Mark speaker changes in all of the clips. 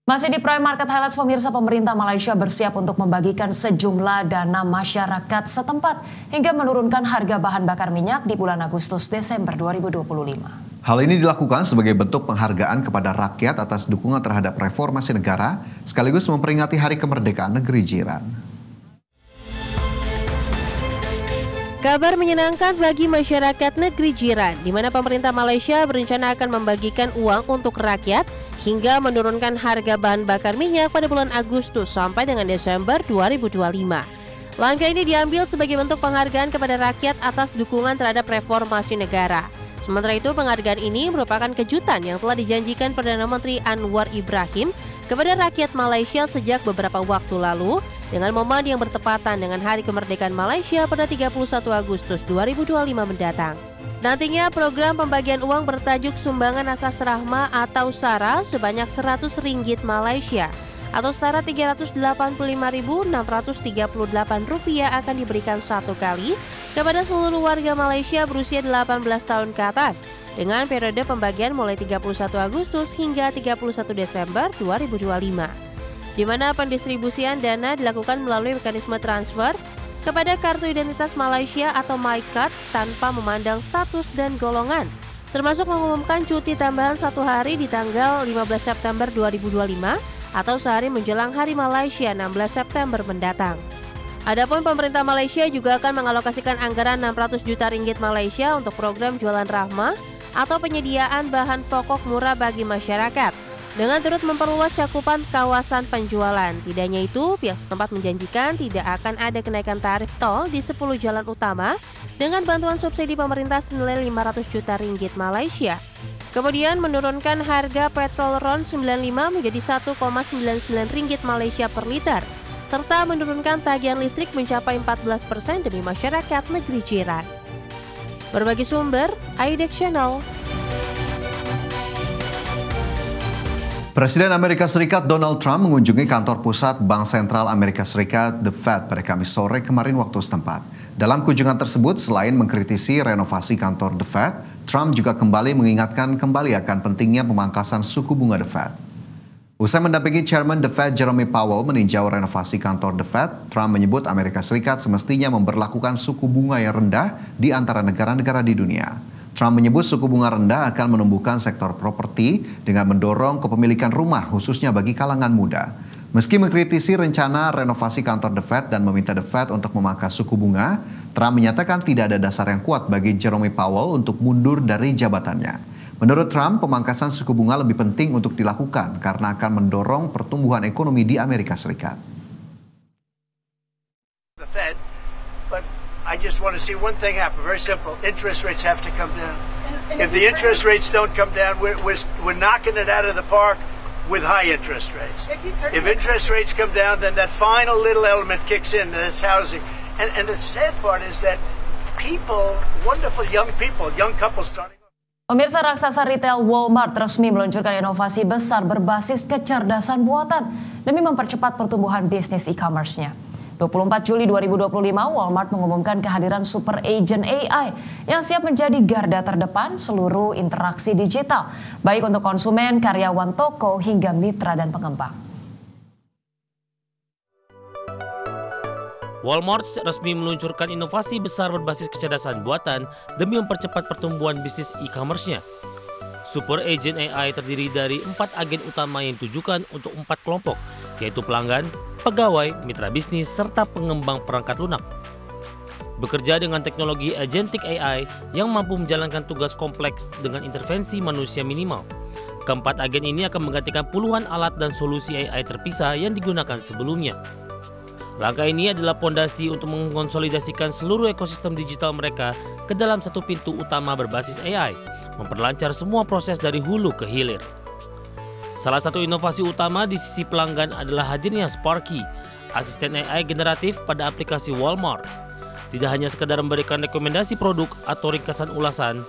Speaker 1: Masih di Prime Market Highlights, pemirsa, pemerintah Malaysia bersiap untuk membagikan sejumlah dana masyarakat setempat hingga menurunkan harga bahan bakar minyak di bulan Agustus-Desember 2025.
Speaker 2: Hal ini dilakukan sebagai bentuk penghargaan kepada rakyat atas dukungan terhadap reformasi negara, sekaligus memperingati Hari Kemerdekaan Negeri Jiran.
Speaker 3: Kabar menyenangkan bagi masyarakat negeri jiran, di mana pemerintah Malaysia berencana akan membagikan uang untuk rakyat hingga menurunkan harga bahan bakar minyak pada bulan Agustus sampai dengan Desember 2025. Langkah ini diambil sebagai bentuk penghargaan kepada rakyat atas dukungan terhadap reformasi negara. Sementara itu, penghargaan ini merupakan kejutan yang telah dijanjikan Perdana Menteri Anwar Ibrahim kepada rakyat Malaysia sejak beberapa waktu lalu dengan momen yang bertepatan dengan Hari Kemerdekaan Malaysia pada 31 Agustus 2025 mendatang. Nantinya program pembagian uang bertajuk Sumbangan Asas Rahma atau SARA sebanyak RM100 Malaysia atau setara Rp385.638 akan diberikan satu kali kepada seluruh warga Malaysia berusia 18 tahun ke atas dengan periode pembagian mulai 31 Agustus hingga 31 Desember 2025, di mana pendistribusian dana dilakukan melalui mekanisme transfer kepada Kartu Identitas Malaysia atau MyCard tanpa memandang status dan golongan, termasuk mengumumkan cuti tambahan satu hari di tanggal 15 September 2025 atau sehari menjelang Hari Malaysia 16 September mendatang. Adapun pemerintah Malaysia juga akan mengalokasikan anggaran RM600 juta Malaysia untuk program jualan rahmah atau penyediaan bahan pokok murah bagi masyarakat, dengan turut memperluas cakupan kawasan penjualan. Tidak hanya itu, pihak setempat menjanjikan tidak akan ada kenaikan tarif tol di 10 jalan utama dengan bantuan subsidi pemerintah senilai RM500 juta Malaysia. Kemudian menurunkan harga petrol RON 95 menjadi Rp1,99 Malaysia per liter, serta menurunkan tagihan listrik mencapai 14% demi masyarakat negeri jiran. Berbagi sumber, IDEX Channel.
Speaker 2: Presiden Amerika Serikat Donald Trump mengunjungi kantor pusat Bank Sentral Amerika Serikat, The Fed, pada Kamis sore kemarin waktu setempat. Dalam kunjungan tersebut, selain mengkritisi renovasi kantor The Fed, Trump juga mengingatkan akan pentingnya pemangkasan suku bunga The Fed. Usai mendampingi Chairman The Fed Jerome Powell meninjau renovasi kantor The Fed, Trump menyebut Amerika Serikat semestinya memberlakukan suku bunga yang rendah di antara negara-negara di dunia. Trump menyebut suku bunga rendah akan menumbuhkan sektor properti dengan mendorong kepemilikan rumah khususnya bagi kalangan muda. Meski mengkritisi rencana renovasi kantor The Fed dan meminta The Fed untuk memangkas suku bunga, Trump menyatakan tidak ada dasar yang kuat bagi Jerome Powell untuk mundur dari jabatannya. Menurut Trump, pemangkasan suku bunga lebih penting untuk dilakukan karena akan mendorong pertumbuhan ekonomi di Amerika Serikat.
Speaker 4: I just want to see one thing happen. Very simple. Interest rates have to come down. If the interest rates don't come down, we're knocking it out of the park with high interest rates. If interest rates come down, then that final little element kicks in. That's housing. And the sad part is that people, wonderful young people, young couples starting.
Speaker 1: Pemirsa, raksasa retail Walmart resmi meluncurkan inovasi besar berbasis kecerdasan buatan demi mempercepat pertumbuhan bisnis e-commerce-nya. 24 Juli 2025, Walmart mengumumkan kehadiran Super Agent AI yang siap menjadi garda terdepan seluruh interaksi digital, baik untuk konsumen, karyawan toko, hingga mitra dan pengembang.
Speaker 5: Walmart resmi meluncurkan inovasi besar berbasis kecerdasan buatan demi mempercepat pertumbuhan bisnis e-commerce-nya. Super Agent AI terdiri dari 4 agen utama yang ditujukan untuk 4 kelompok, yaitu pelanggan, pegawai, mitra bisnis, serta pengembang perangkat lunak. Bekerja dengan teknologi agentic AI yang mampu menjalankan tugas kompleks dengan intervensi manusia minimal. Keempat agen ini akan menggantikan puluhan alat dan solusi AI terpisah yang digunakan sebelumnya. Langkah ini adalah fondasi untuk mengkonsolidasikan seluruh ekosistem digital mereka ke dalam satu pintu utama berbasis AI, memperlancar semua proses dari hulu ke hilir. Salah satu inovasi utama di sisi pelanggan adalah hadirnya Sparky, asisten AI generatif pada aplikasi Walmart. Tidak hanya sekedar memberikan rekomendasi produk atau ringkasan ulasan,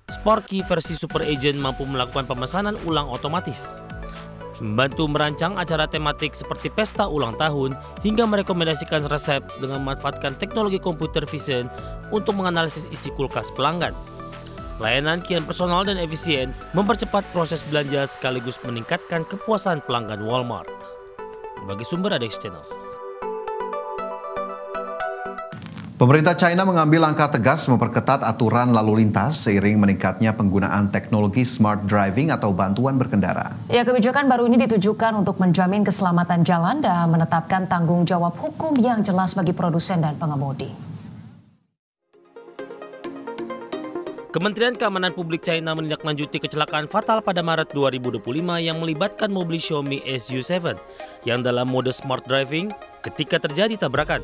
Speaker 5: Sparky versi Super Agent mampu melakukan pemesanan ulang otomatis, membantu merancang acara tematik seperti pesta ulang tahun, hingga merekomendasikan resep dengan memanfaatkan teknologi computer vision untuk menganalisis isi kulkas pelanggan. Layanan kian personal dan efisien mempercepat proses belanja sekaligus meningkatkan kepuasan pelanggan Walmart. Bagi sumber ADX Channel.
Speaker 2: Pemerintah China mengambil langkah tegas memperketat aturan lalu lintas seiring meningkatnya penggunaan teknologi smart driving atau bantuan berkendara.
Speaker 1: Ya, kebijakan baru ini ditujukan untuk menjamin keselamatan jalan dan menetapkan tanggung jawab hukum yang jelas bagi produsen dan pengemudi.
Speaker 5: Kementerian Keamanan Publik China menindaklanjuti kecelakaan fatal pada Maret 2025 yang melibatkan mobil Xiaomi SU7 yang dalam mode smart driving ketika terjadi tabrakan.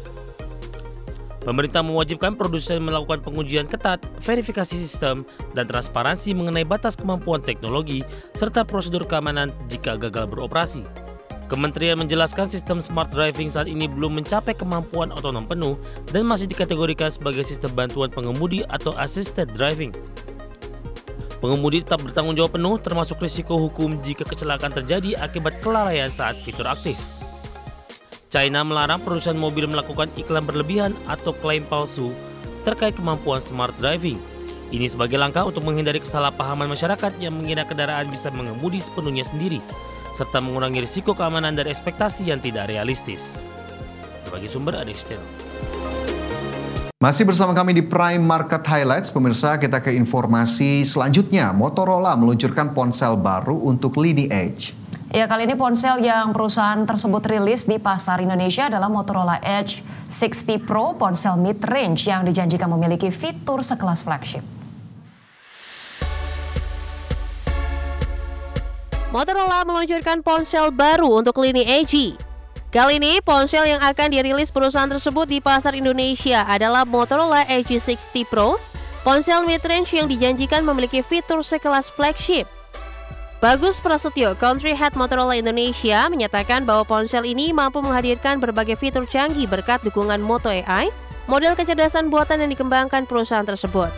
Speaker 5: Pemerintah mewajibkan produsen melakukan pengujian ketat, verifikasi sistem, dan transparansi mengenai batas kemampuan teknologi serta prosedur keamanan jika gagal beroperasi. Kementerian menjelaskan sistem smart driving saat ini belum mencapai kemampuan otonom penuh dan masih dikategorikan sebagai sistem bantuan pengemudi atau assisted driving. Pengemudi tetap bertanggung jawab penuh termasuk risiko hukum jika kecelakaan terjadi akibat kelalaian saat fitur aktif. China melarang perusahaan mobil melakukan iklan berlebihan atau klaim palsu terkait kemampuan smart driving. Ini sebagai langkah untuk menghindari kesalahpahaman masyarakat yang mengira kendaraan bisa mengemudi sepenuhnya sendiri, serta mengurangi risiko keamanan dan ekspektasi yang tidak realistis. Bagi sumber ADX Channel.
Speaker 2: Masih bersama kami di Prime Market Highlights, pemirsa, kita ke informasi selanjutnya. Motorola meluncurkan ponsel baru untuk lini Edge.
Speaker 1: Ya, kali ini ponsel yang perusahaan tersebut rilis di pasar Indonesia adalah Motorola Edge 60 Pro, ponsel mid-range yang dijanjikan memiliki fitur sekelas flagship.
Speaker 3: Motorola meluncurkan ponsel baru untuk lini Edge. Kali ini, ponsel yang akan dirilis perusahaan tersebut di pasar Indonesia adalah Motorola Edge 60 Pro, ponsel mid-range yang dijanjikan memiliki fitur sekelas flagship. Bagus Prasetyo, Country Head Motorola Indonesia, menyatakan bahwa ponsel ini mampu menghadirkan berbagai fitur canggih berkat dukungan Moto AI, model kecerdasan buatan yang dikembangkan perusahaan tersebut.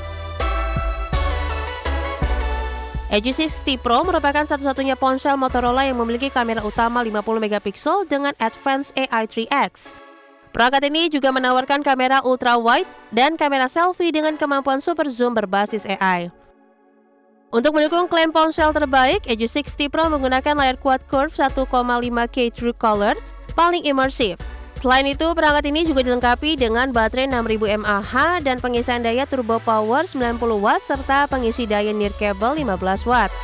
Speaker 3: Edge 60 Pro merupakan satu-satunya ponsel Motorola yang memiliki kamera utama 50 megapiksel dengan Advanced AI 3X. Perangkat ini juga menawarkan kamera ultra wide dan kamera selfie dengan kemampuan super zoom berbasis AI. Untuk mendukung klaim ponsel terbaik, Edge 60 Pro menggunakan layar quad curve 1,5K True Color paling imersif. Selain itu, perangkat ini juga dilengkapi dengan baterai 6000 mAh dan pengisian daya turbo power 90 watt serta pengisi daya nirkabel 15 watt.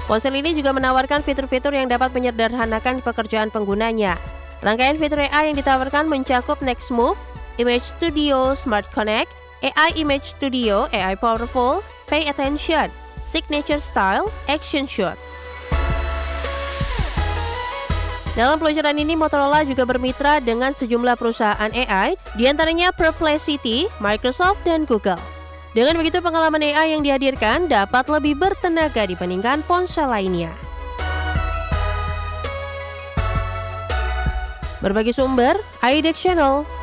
Speaker 3: Ponsel ini juga menawarkan fitur-fitur yang dapat menyederhanakan pekerjaan penggunanya. Rangkaian fitur AI yang ditawarkan mencakup Next Move, Image Studio, Smart Connect, AI Image Studio, AI Powerful, Pay Attention, Signature Style, Action Shot. Dalam peluncuran ini, Motorola juga bermitra dengan sejumlah perusahaan AI, diantaranya Perplexity, Microsoft, dan Google. Dengan begitu, pengalaman AI yang dihadirkan dapat lebih bertenaga dibandingkan ponsel lainnya. Berbagi sumber, ADX Channel.